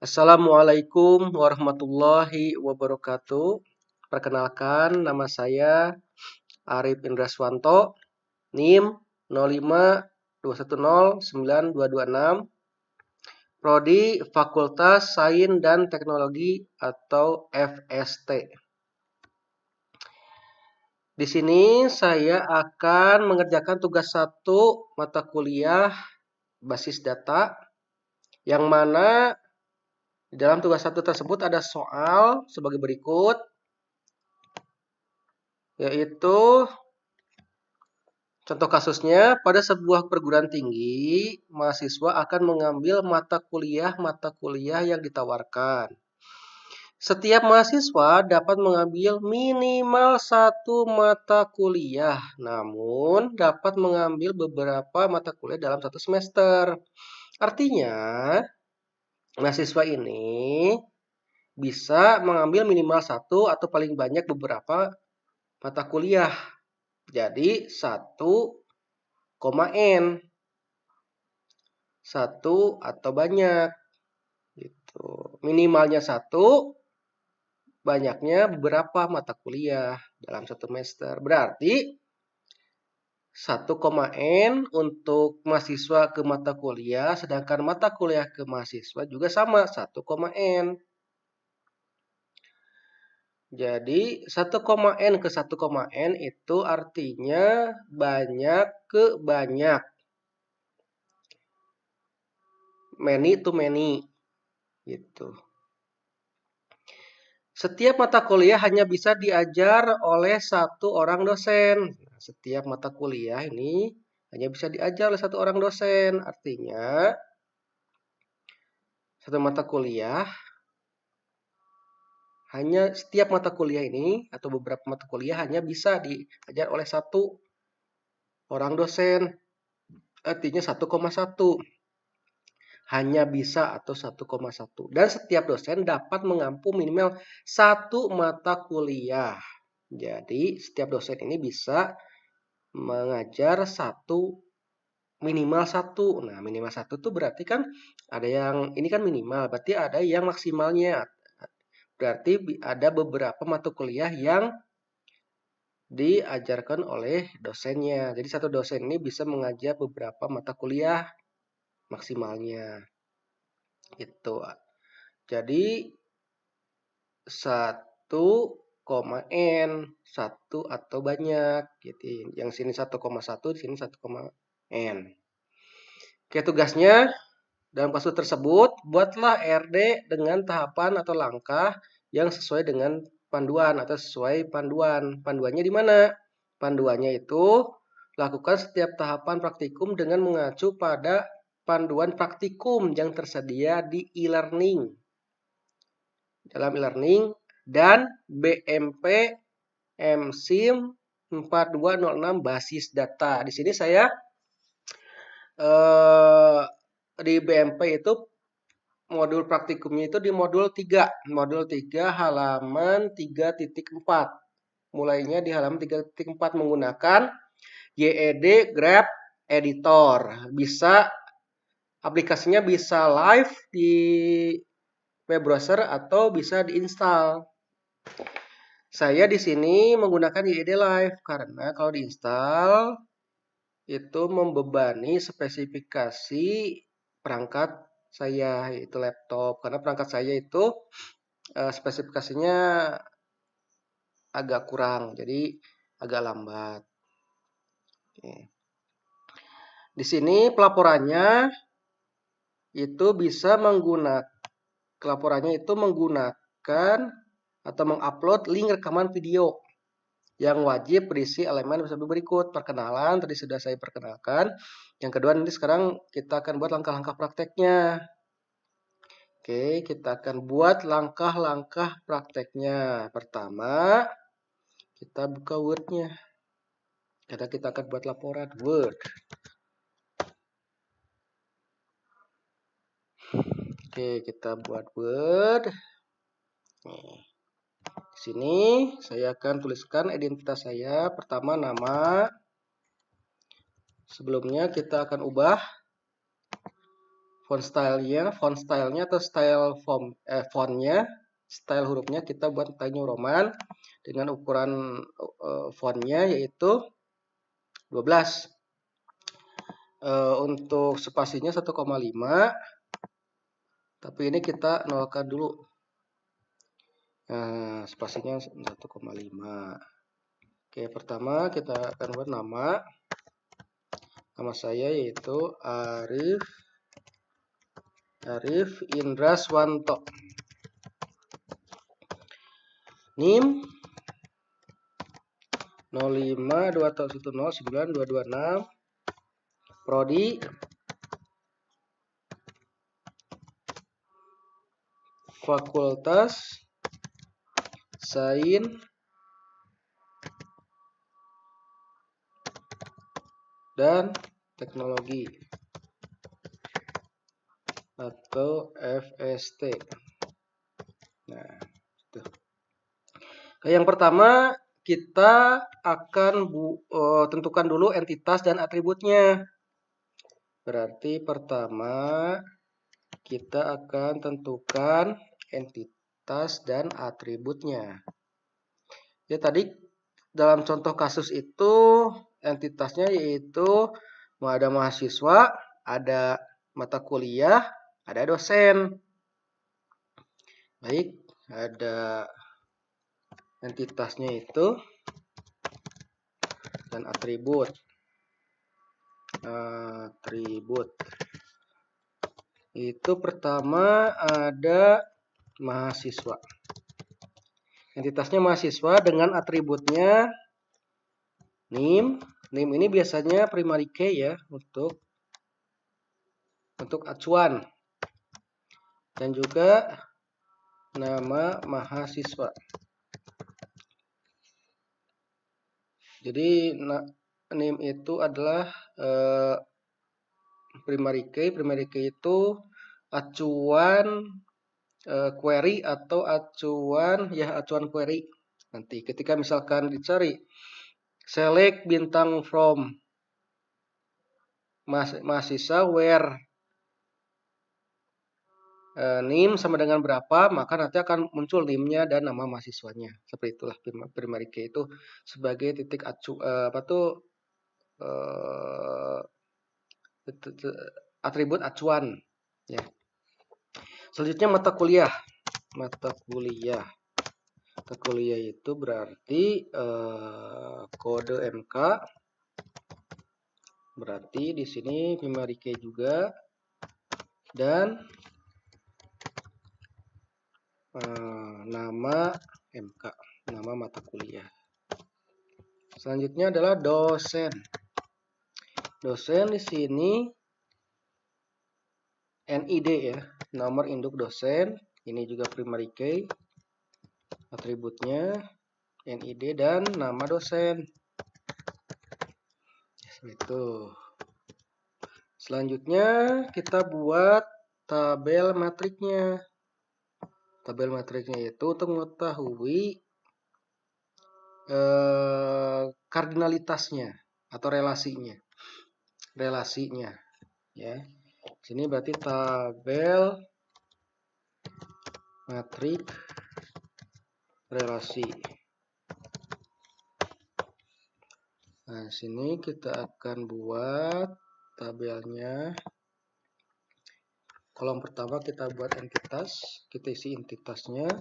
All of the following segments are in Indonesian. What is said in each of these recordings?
Assalamualaikum warahmatullahi wabarakatuh. Perkenalkan, nama saya Arif Indraswanto, NIM 0521092226, Prodi Fakultas Sains dan Teknologi atau FST. Di sini saya akan mengerjakan tugas 1 mata kuliah basis data, yang mana di dalam tugas 1 tersebut ada soal sebagai berikut, yaitu contoh kasusnya, pada sebuah perguruan tinggi, mahasiswa akan mengambil mata kuliah yang ditawarkan. Setiap mahasiswa dapat mengambil minimal 1 mata kuliah, namun dapat mengambil beberapa mata kuliah dalam 1 semester. Artinya, mahasiswa ini bisa mengambil minimal 1 atau paling banyak beberapa mata kuliah. Jadi 1,N. 1 atau banyak. Gitu. Minimalnya 1, banyaknya beberapa mata kuliah dalam 1 semester. Berarti 1,N untuk mahasiswa ke mata kuliah, sedangkan mata kuliah ke mahasiswa juga sama, 1,N. Jadi 1,N ke 1,N itu artinya banyak ke banyak. Many to many. Gitu. Setiap mata kuliah hanya bisa diajar oleh 1 orang dosen. Setiap mata kuliah ini hanya bisa diajar oleh 1 orang dosen. Artinya, setiap mata kuliah ini atau beberapa mata kuliah hanya bisa diajar oleh 1 orang dosen. Artinya 1,1. Hanya bisa atau 1,1. Dan setiap dosen dapat mengampu minimal 1 mata kuliah. Jadi setiap dosen ini bisa mengajar minimal 1. Nah, minimal 1 itu berarti kan ada yang ini kan minimal, berarti ada yang maksimalnya. Berarti ada beberapa mata kuliah yang diajarkan oleh dosennya. Jadi satu dosen ini bisa mengajar beberapa mata kuliah maksimalnya. Itu. Jadi 1,N, 1 atau banyak gitu. Yang sini 1,1, di sini 1,N. Oke, tugasnya dalam kasus tersebut, buatlah RD dengan tahapan atau langkah yang sesuai dengan panduan atau sesuai panduan. Panduannya di mana? Panduannya itu lakukan setiap tahapan praktikum dengan mengacu pada panduan praktikum yang tersedia di e-learning. Dalam e-learning dan BMP MSIM 4206 basis data. Di sini saya di BMP itu modul praktikumnya itu di modul 3. Modul 3 halaman 3.4. Mulainya di halaman 3.4 menggunakan YED Graph Editor. Aplikasinya bisa live di web browser atau bisa diinstal. Saya di sini menggunakan YED Live karena kalau diinstal itu membebani spesifikasi perangkat saya, yaitu laptop, karena perangkat saya itu spesifikasinya agak kurang, jadi agak lambat. Oke. Di sini pelaporannya itu menggunakan atau mengupload link rekaman video yang wajib berisi elemen seperti berikut. Perkenalan, tadi sudah saya perkenalkan. Yang kedua, nanti sekarang kita akan buat langkah-langkah prakteknya. Oke, kita akan buat langkah-langkah prakteknya. Pertama, kita buka Word-nya. Karena kita akan buat laporan Word. Oke, kita buat Word. Nih. Di sini saya akan tuliskan identitas saya. Pertama nama. Sebelumnya kita akan ubah font stylenya atau fontnya, style hurufnya kita buat Times New Roman dengan ukuran fontnya yaitu 12. Untuk spasinya 1,5, tapi ini kita nolkan dulu. Nah, spasinya 1,5. Oke, pertama kita akan buat nama. Nama saya yaitu Arif Indraswanto. NIM 0521092226. Prodi Fakultas Sains dan Teknologi atau FST. Nah, itu. Yang pertama kita akan tentukan dulu entitas dan atributnya. Berarti pertama kita akan tentukan entitas dan atributnya. Ya tadi dalam contoh kasus itu entitasnya yaitu ada mahasiswa, ada mata kuliah, ada dosen. Baik, ada entitasnya itu dan atribut. Itu pertama ada mahasiswa. Entitasnya mahasiswa dengan atributnya NIM. NIM ini biasanya primary key ya untuk acuan. Dan juga nama mahasiswa. Jadi NIM itu adalah primary key. Primary key itu acuan query atau acuan query. Nanti ketika misalkan dicari select bintang from mahasiswa where NIM sama dengan berapa, maka nanti akan muncul NIM-nya dan nama mahasiswanya. Seperti itulah primary key itu sebagai titik atribut acuan ya. Selanjutnya mata kuliah. Mata kuliah itu berarti kode MK. Berarti di sini primary key juga dan nama MK, nama mata kuliah. Selanjutnya adalah dosen. Dosen di sini NID ya, nomor induk dosen. Ini juga primary key. Atributnya NID dan nama dosen. Itu. Selanjutnya kita buat tabel matriknya. Tabel matriknya itu untuk mengetahui kardinalitasnya atau relasinya. Ya. Sini berarti tabel matrik relasi. Nah, sini kita akan buat tabelnya. Kolom pertama kita buat entitas, kita isi entitasnya.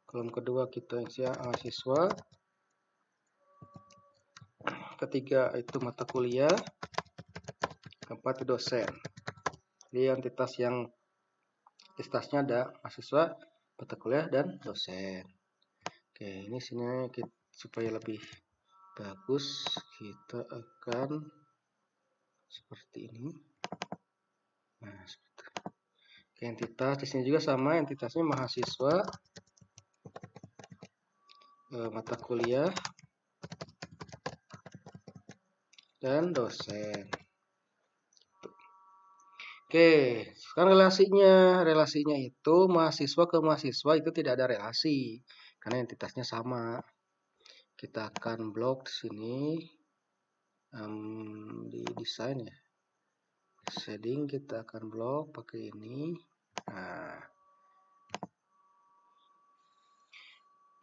Kolom kedua kita isi mahasiswa. Ketiga itu mata kuliah. Keempat itu dosen. Jadi entitasnya ada mahasiswa, mata kuliah dan dosen. Oke, ini sini supaya lebih bagus kita akan seperti ini. Nah, seperti itu. Oke, entitas di sini juga sama, entitasnya mahasiswa, mata kuliah dan dosen. Oke, sekarang relasinya itu mahasiswa ke mahasiswa itu tidak ada relasi karena entitasnya sama. Kita akan blok di sini di desain ya. Shading kita akan blok pakai ini. Nah,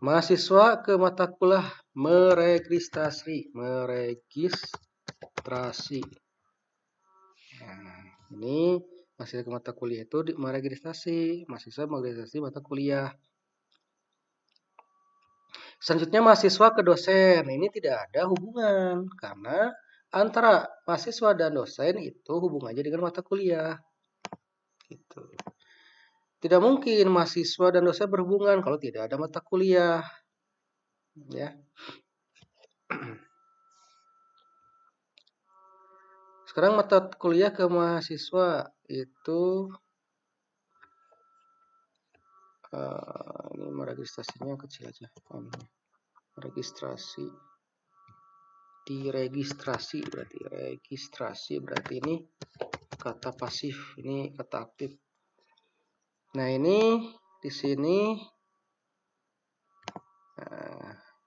mahasiswa ke mata kuliah meregistrasi. Nah, ini mahasiswa ke mata kuliah itu meregistrasi. Mahasiswa meregistrasi mata kuliah. Selanjutnya mahasiswa ke dosen. Ini tidak ada hubungan karena antara mahasiswa dan dosen itu hubungannya dengan mata kuliah. Gitu. Tidak mungkin mahasiswa dan dosen berhubungan kalau tidak ada mata kuliah. Ya. Sekarang mata kuliah ke mahasiswa itu ini registrasinya kecil aja. Registrasi. Diregistrasi berarti ini kata pasif, ini kata aktif. Nah, ini di sini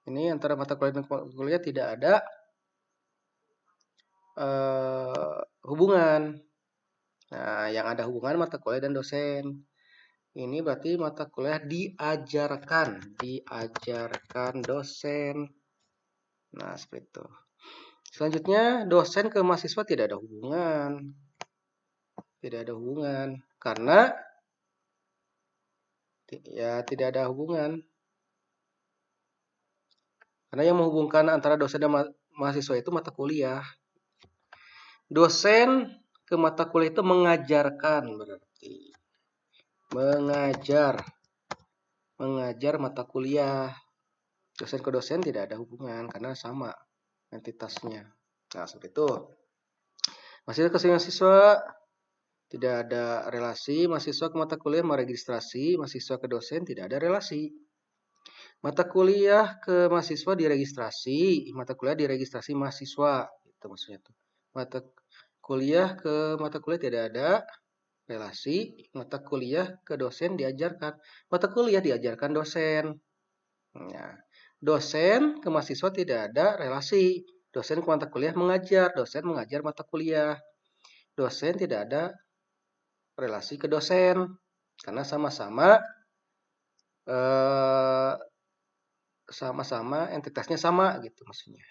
ini antara mata kuliah dan kuliah tidak ada hubungan. Nah, yang ada hubungan mata kuliah dan dosen. Ini berarti mata kuliah diajarkan dosen. Nah, seperti itu. Selanjutnya, dosen ke mahasiswa tidak ada hubungan. Tidak ada hubungan karena ya tidak ada hubungan. Karena yang menghubungkan antara dosen dan mahasiswa itu mata kuliah. Dosen ke mata kuliah itu mengajarkan berarti. Mengajar mata kuliah. Dosen ke dosen tidak ada hubungan karena sama entitasnya. Nah, seperti itu. Mahasiswa ke mahasiswa tidak ada relasi. Mahasiswa ke mata kuliah meregistrasi. Mahasiswa ke dosen tidak ada relasi. Mata kuliah ke mahasiswa diregistrasi. Mata kuliah diregistrasi mahasiswa. Itu maksudnya tuh. Mata kuliah ke mata kuliah tidak ada relasi. Mata kuliah ke dosen diajarkan. Mata kuliah diajarkan dosen. Nah, dosen ke mahasiswa tidak ada relasi. Dosen ke mata kuliah mengajar. Dosen mengajar mata kuliah. Dosen tidak ada relasi ke dosen. Karena sama-sama entitasnya sama gitu maksudnya.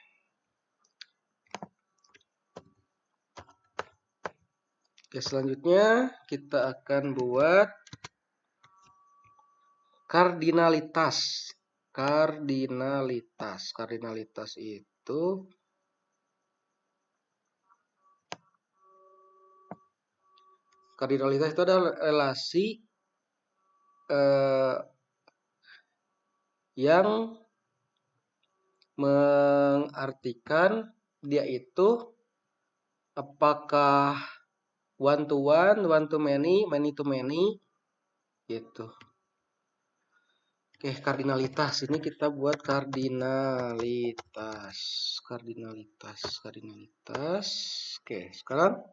Oke, selanjutnya kita akan buat kardinalitas. Kardinalitas itu adalah relasi yang mengartikan dia itu apakah one to one to many to many gitu. Oke, kardinalitas ini kita buat kardinalitas. Oke, sekarang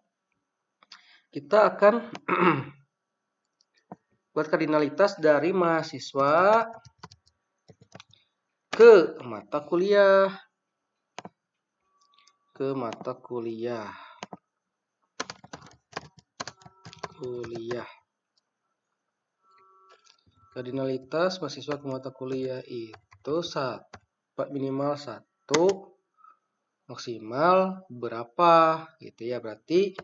kita akan buat kardinalitas dari mahasiswa ke mata kuliah. Kardinalitas mahasiswa ke mata kuliah itu minimal 1, maksimal berapa gitu ya, berarti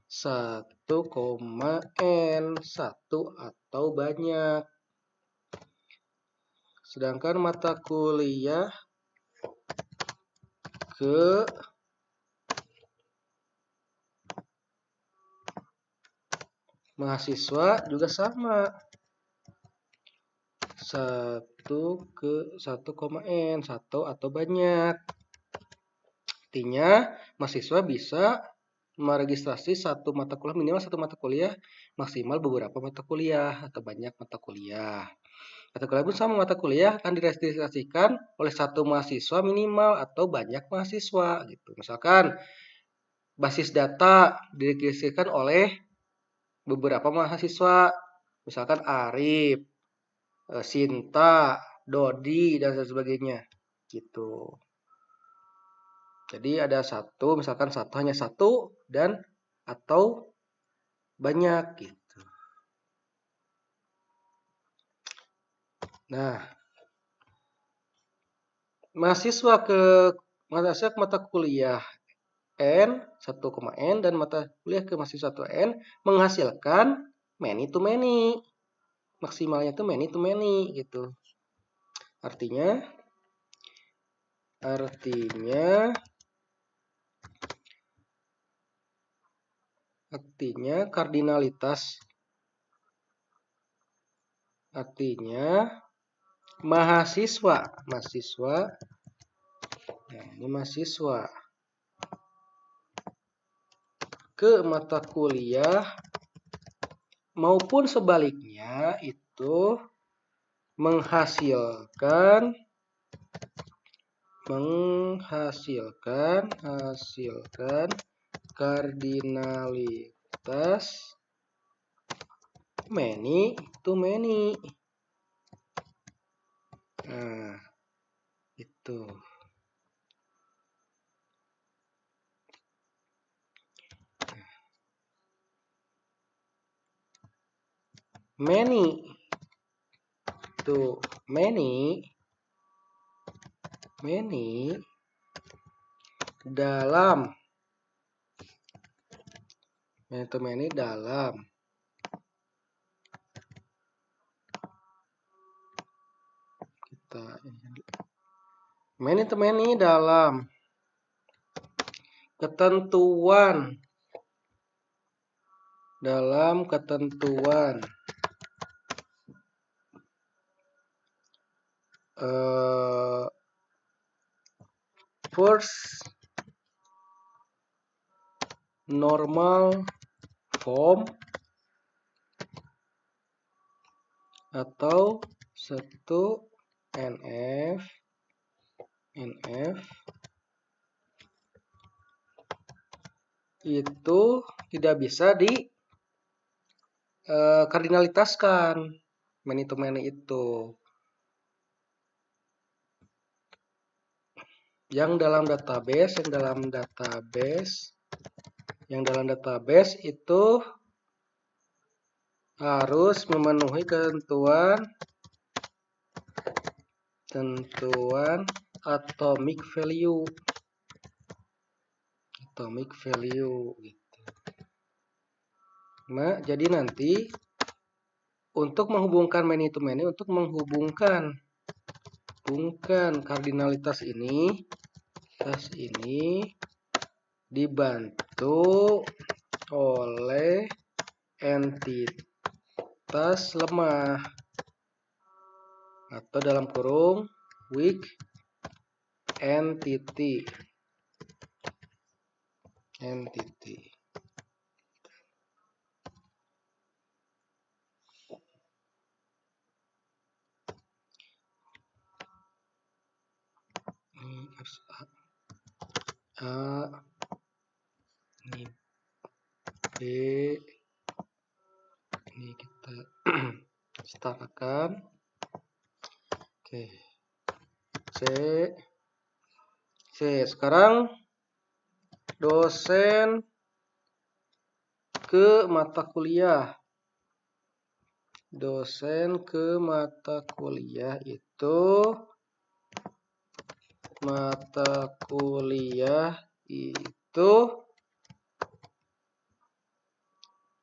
1,n 1 atau banyak. Sedangkan mata kuliah ke mahasiswa juga sama. 1 ke 1,n 1 atau banyak. Artinya mahasiswa bisa meregistrasi satu mata kuliah, minimal satu mata kuliah, maksimal beberapa mata kuliah atau banyak mata kuliah. Mata kuliah pun sama, mata kuliah akan diregistrasikan oleh satu mahasiswa minimal atau banyak mahasiswa gitu. Misalkan basis data diregistrasikan oleh beberapa mahasiswa, misalkan Arif, Sinta, Dodi dan sebagainya gitu. Jadi ada misalkan hanya satu dan atau banyak gitu. Nah, mahasiswa ke mata kuliah N 1,N dan mata kuliah ke mahasiswa 1N menghasilkan many to many. Maksimalnya itu many to many gitu. Artinya kardinalitas, artinya mahasiswa, nah ini mahasiswa ke mata kuliah maupun sebaliknya itu menghasilkan kardinalitas many to many. Nah, itu. Many to many dalam ketentuan first normal form atau 1NF itu tidak bisa di kardinalitaskan many to many itu. Yang dalam database itu harus memenuhi ketentuan atomic value gitu. Nah, jadi nanti untuk menghubungkan many to many, untuk menghubungkan kardinalitas ini dibantu oleh entitas lemah atau dalam kurung weak entity. A, ini B, ini kita setarakan. Oke, C. Sekarang dosen ke mata kuliah. Itu mata kuliah itu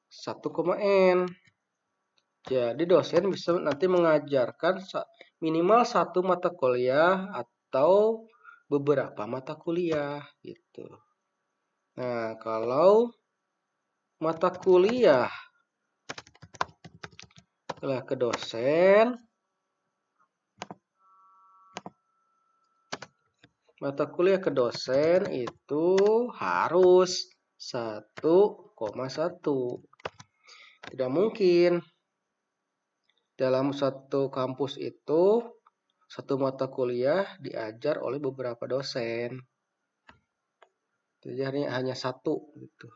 1,N. Jadi dosen bisa nanti mengajarkan minimal satu mata kuliah atau beberapa mata kuliah gitu. Nah, kalau mata kuliah ke dosen, itu harus 1,1. Tidak mungkin dalam satu kampus itu satu mata kuliah diajar oleh beberapa dosen. Jadi hanya satu gitu.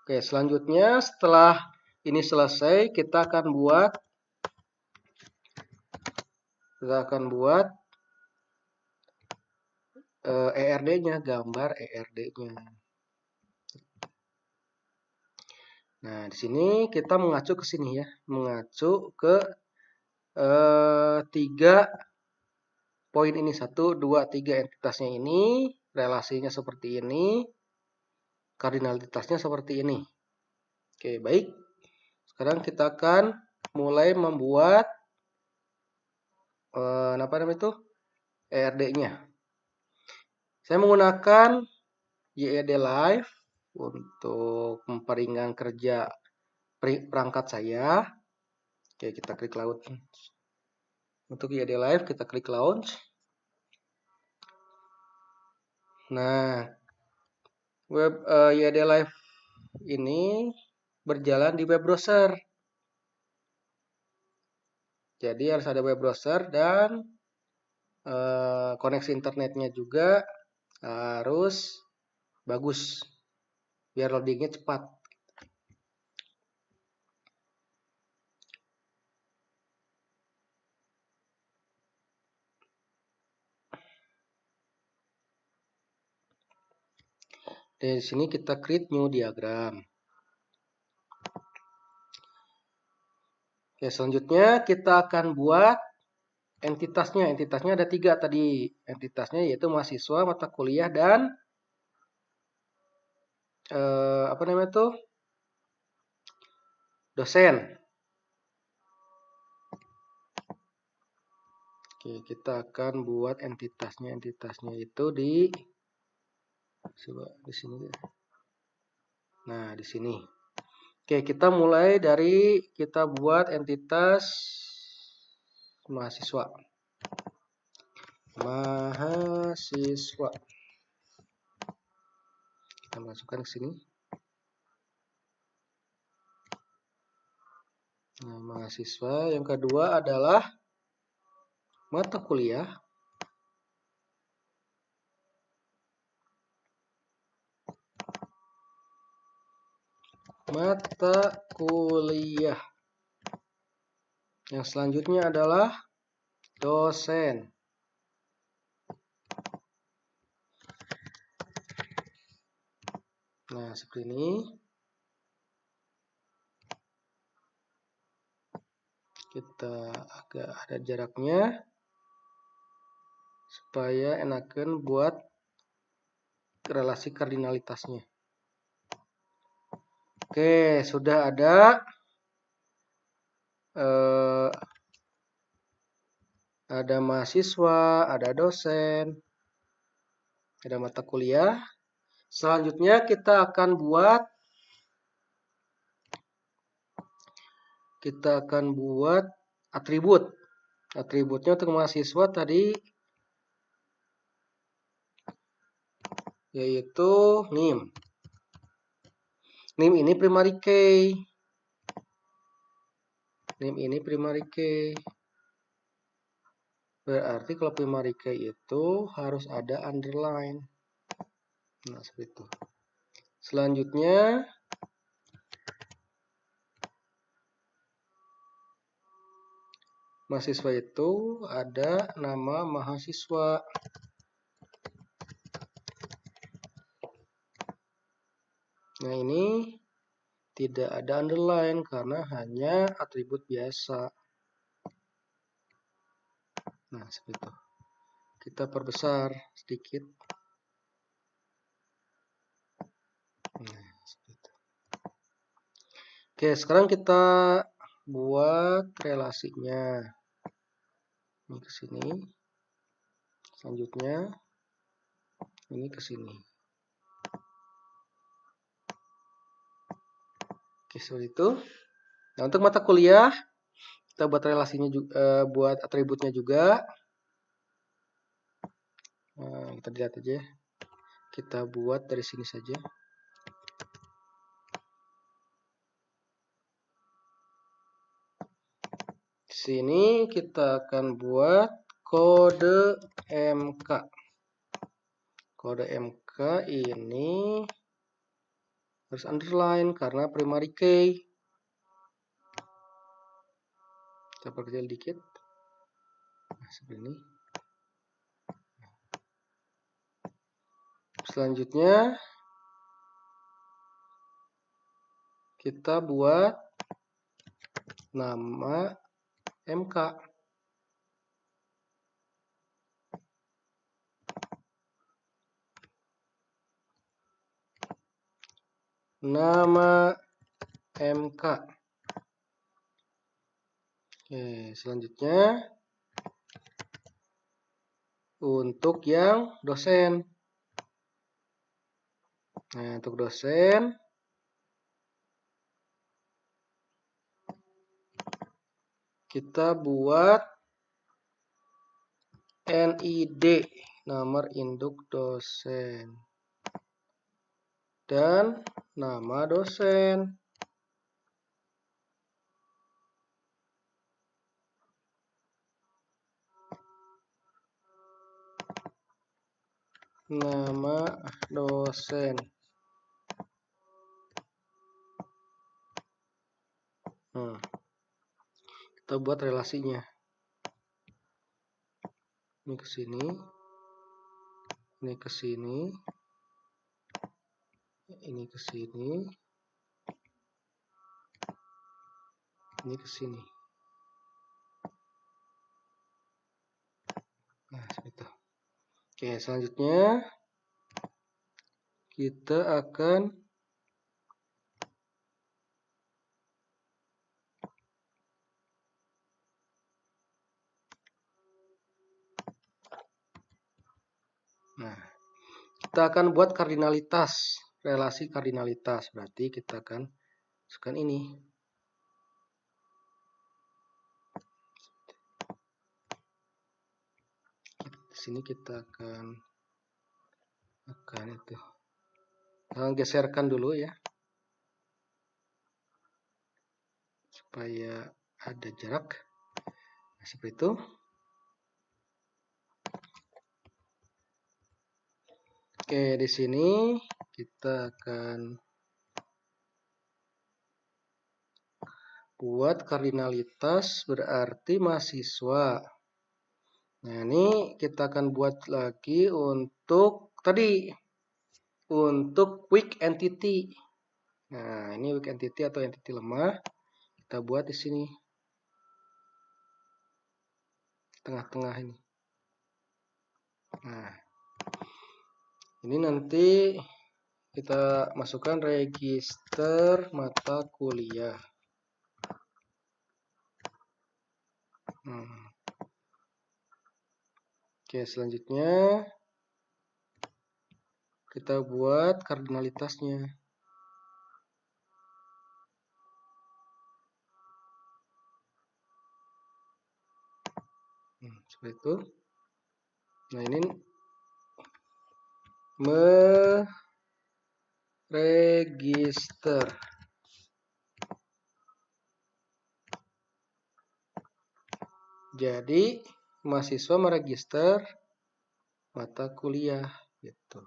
Oke, selanjutnya setelah ini selesai kita akan buat ERD-nya, gambar ERD-nya. Nah, di sini kita mengacu ke sini ya, mengacu ke 3 poin ini, 1, 2, 3 entitasnya ini, relasinya seperti ini, kardinalitasnya seperti ini. Oke, baik. Sekarang kita akan mulai membuat apa namanya itu? ERD-nya. Saya menggunakan YED Live untuk memperingan kerja perangkat saya. Oke, kita klik launch. Untuk YED Live kita klik launch. Nah, YED Live ini berjalan di web browser. Jadi harus ada web browser dan koneksi internetnya juga harus bagus biar loadingnya cepat. Di sini kita create new diagram. Oke, selanjutnya kita akan buat entitasnya. Entitasnya ada 3 tadi. Entitasnya yaitu mahasiswa, mata kuliah, dan apa namanya itu? Dosen. Oke, kita akan buat entitasnya. Entitasnya itu coba di sini. Nah, di sini. Oke, kita mulai dari kita buat entitas mahasiswa. Mahasiswa. Kita masukkan ke sini. Nah, mahasiswa yang kedua adalah mata kuliah. Mata kuliah. Yang selanjutnya adalah dosen. Nah, seperti ini. Kita agak ada jaraknya supaya enakan buat relasi kardinalitasnya. Oke, sudah ada mahasiswa, ada dosen, ada mata kuliah. Selanjutnya kita akan buat atribut. Atributnya untuk mahasiswa tadi yaitu NIM. NIM ini primary key. NIM ini primary key. Berarti kalau primary key itu harus ada underline. Nah, seperti itu. Selanjutnya mahasiswa itu ada nama mahasiswa. Nah, ini tidak ada underline karena hanya atribut biasa. Nah, seperti itu. Kita perbesar sedikit. Nah, seperti itu. Oke, sekarang kita buat relasinya. Ini ke sini. Selanjutnya ini ke sini. Oke, seperti itu. Nah, untuk mata kuliah kita buat relasinya juga, buat atributnya juga. Nah, kita lihat aja. Kita buat dari sini saja. Di sini kita akan buat kode MK. Kode MK ini harus underline karena primary key. Kita perkecil dikit. Nah, seperti ini. Selanjutnya kita buat nama MK. Nama MK. Oke, selanjutnya untuk yang dosen. Nah, untuk dosen kita buat NID, nomor induk dosen, dan nama dosen. Nama dosen. Kita buat relasinya. Ini ke sini. Ini ke sini. Ini ke sini. Ini ke sini. Nah, seperti itu. Oke, selanjutnya kita akan buat kardinalitas, relasi kardinalitas. Berarti kita akan masukkan ini. Di sini kita akan itu. Kita geserkan dulu ya, supaya ada jarak. Nah, seperti itu. Oke, di sini kita akan buat kardinalitas berarti mahasiswa. Nah, ini kita akan buat lagi untuk tadi, untuk weak entity. Nah, ini weak entity atau entity lemah. Kita buat di sini. Tengah-tengah ini. Nah, ini nanti kita masukkan register mata kuliah. Oke, selanjutnya kita buat kardinalitasnya. Seperti itu. Nah, ini meregister. Jadi mahasiswa meregister mata kuliah gitu.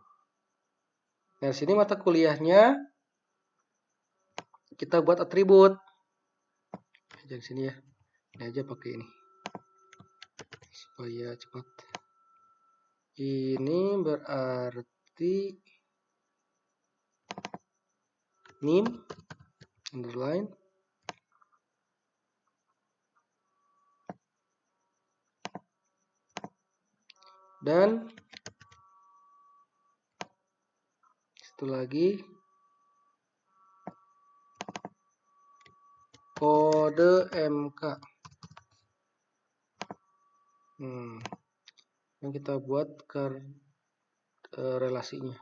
Nah, di sini mata kuliahnya kita buat atribut. Di sini ya. Ini aja pakai ini. Supaya cepat. Ini berarti name underline dan satu lagi kode MK. Yang kita buat relasinya.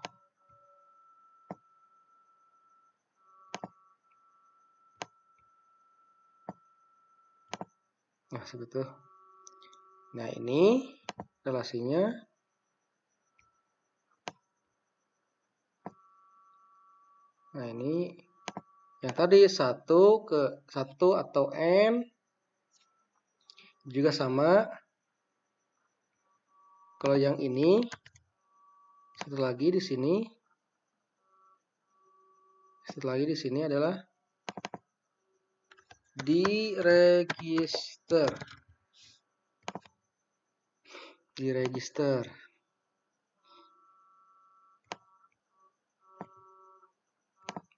Nah, seperti itu. Nah, ini relasinya. Nah, ini yang tadi 1 ke 1 atau N juga sama. Kalau yang ini satu lagi di sini. Satu lagi di sini adalah diregister.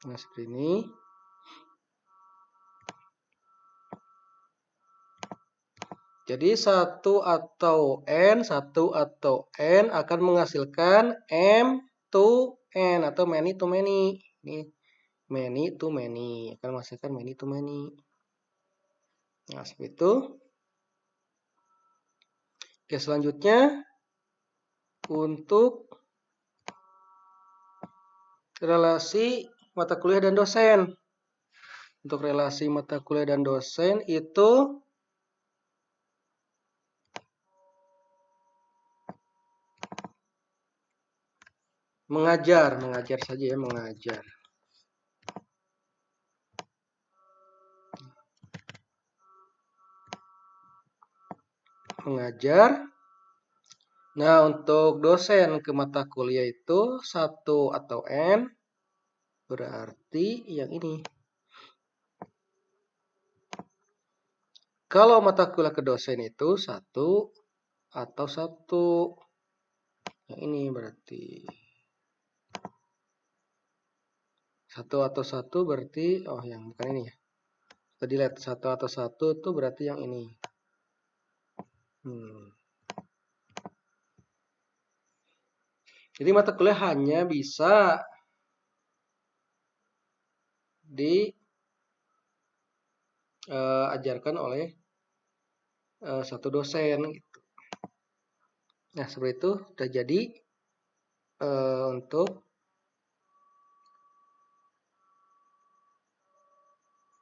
Nah, seperti ini. Jadi satu atau N akan menghasilkan M to N atau many to many. Ini many to many akan menghasilkan many to many. Nah, seperti itu. Oke, selanjutnya untuk relasi mata kuliah dan dosen. Untuk relasi mata kuliah dan dosen itu mengajar saja ya, mengajar. Nah, untuk dosen ke mata kuliah itu 1 atau N berarti yang ini. Kalau mata kuliah ke dosen itu 1 atau 1. Yang ini berarti 1 atau 1 berarti, oh yang bukan ini ya. Tadi lihat 1 atau 1 itu berarti yang ini. Jadi mata kuliah hanya bisa diajarkan oleh satu dosen gitu. Nah, seperti itu sudah jadi untuk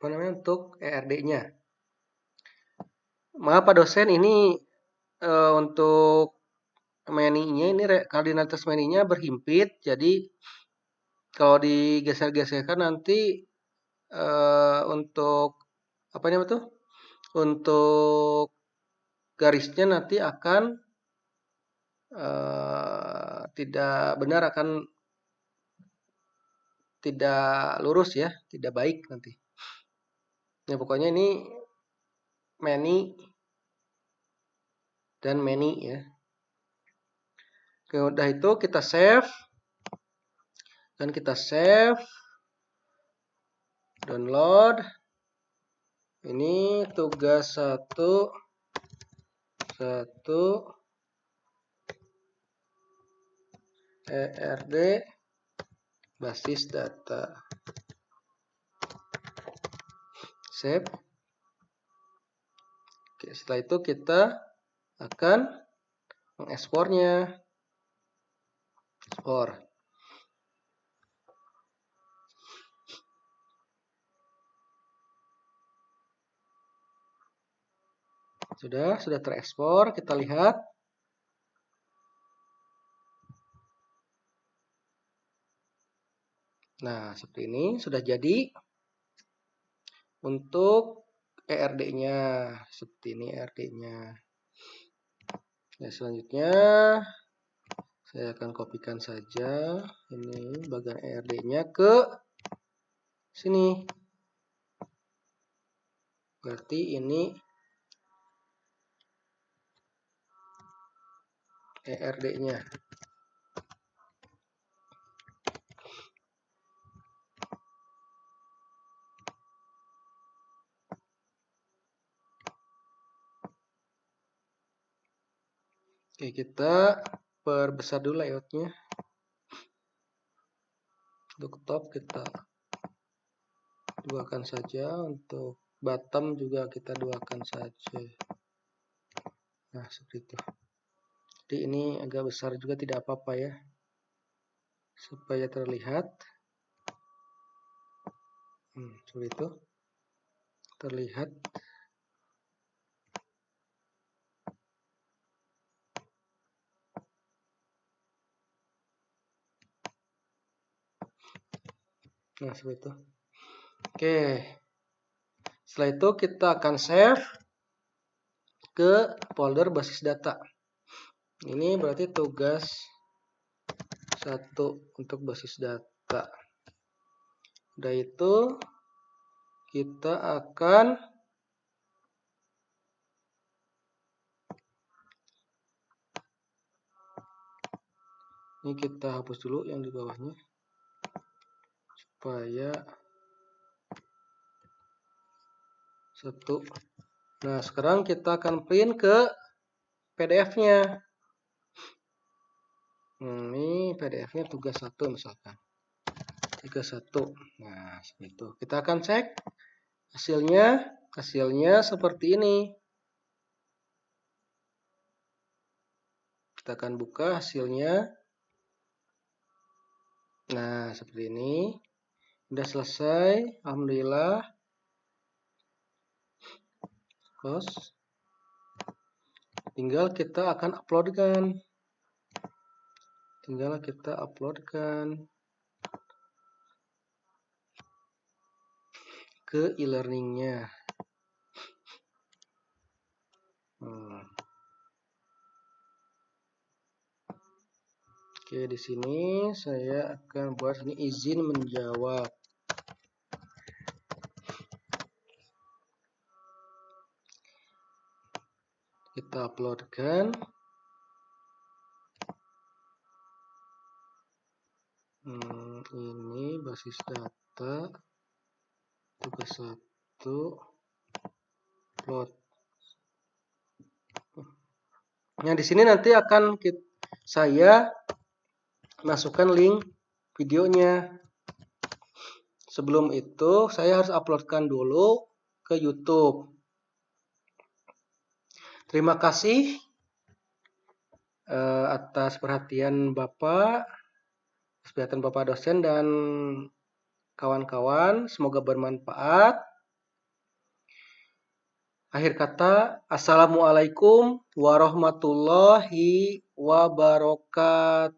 untuk ERD-nya. Maaf Pak dosen, ini untuk many-nya ini kardinalitas many-nya berhimpit, jadi kalau digeser-geserkan nanti untuk apa namanya tuh? Untuk garisnya nanti akan tidak benar, akan tidak lurus ya, tidak baik nanti. Ya pokoknya ini many dan many ya. Oke, udah itu kita save dan kita save, download. Ini tugas 1 ERD basis data. Save. Oke, setelah itu kita akan mengekspornya. Ekspor. Sudah terekspor, kita lihat. Nah, seperti ini sudah jadi untuk ERD-nya. Seperti ini ERD-nya. Nah, selanjutnya saya akan kopikan saja ini bagian ERD-nya ke sini. Berarti ini ERD-nya. Oke, kita perbesar dulu layoutnya. Untuk top kita duakan saja, untuk bottom juga kita duakan saja. Nah, seperti itu. Jadi ini agak besar juga tidak apa-apa ya, supaya terlihat. Seperti itu. Terlihat. Nah, seperti itu. Oke. Setelah itu kita akan save ke folder basis data. Ini berarti tugas 1 untuk basis data. Udah itu kita akan ini kita hapus dulu yang di bawahnya. supaya satu. Nah, sekarang kita akan print ke PDF-nya. Ini PDF-nya tugas 1 misalkan. 31. Nah, seperti itu. Kita akan cek hasilnya. Hasilnya seperti ini. Kita akan buka hasilnya. Nah, seperti ini. Sudah selesai. Alhamdulillah. Close. Tinggal kita akan uploadkan. Ke e-learning-nya. Oke, di sini saya akan buat ini izin menjawab. Kita uploadkan. Ini basis data tugas 1 upload. Nah, di sini nanti akan saya masukkan link videonya. Sebelum itu saya harus uploadkan dulu ke YouTube. Terima kasih atas perhatian Bapak dosen dan kawan-kawan. Semoga bermanfaat. Akhir kata, Assalamualaikum warahmatullahi wabarakatuh.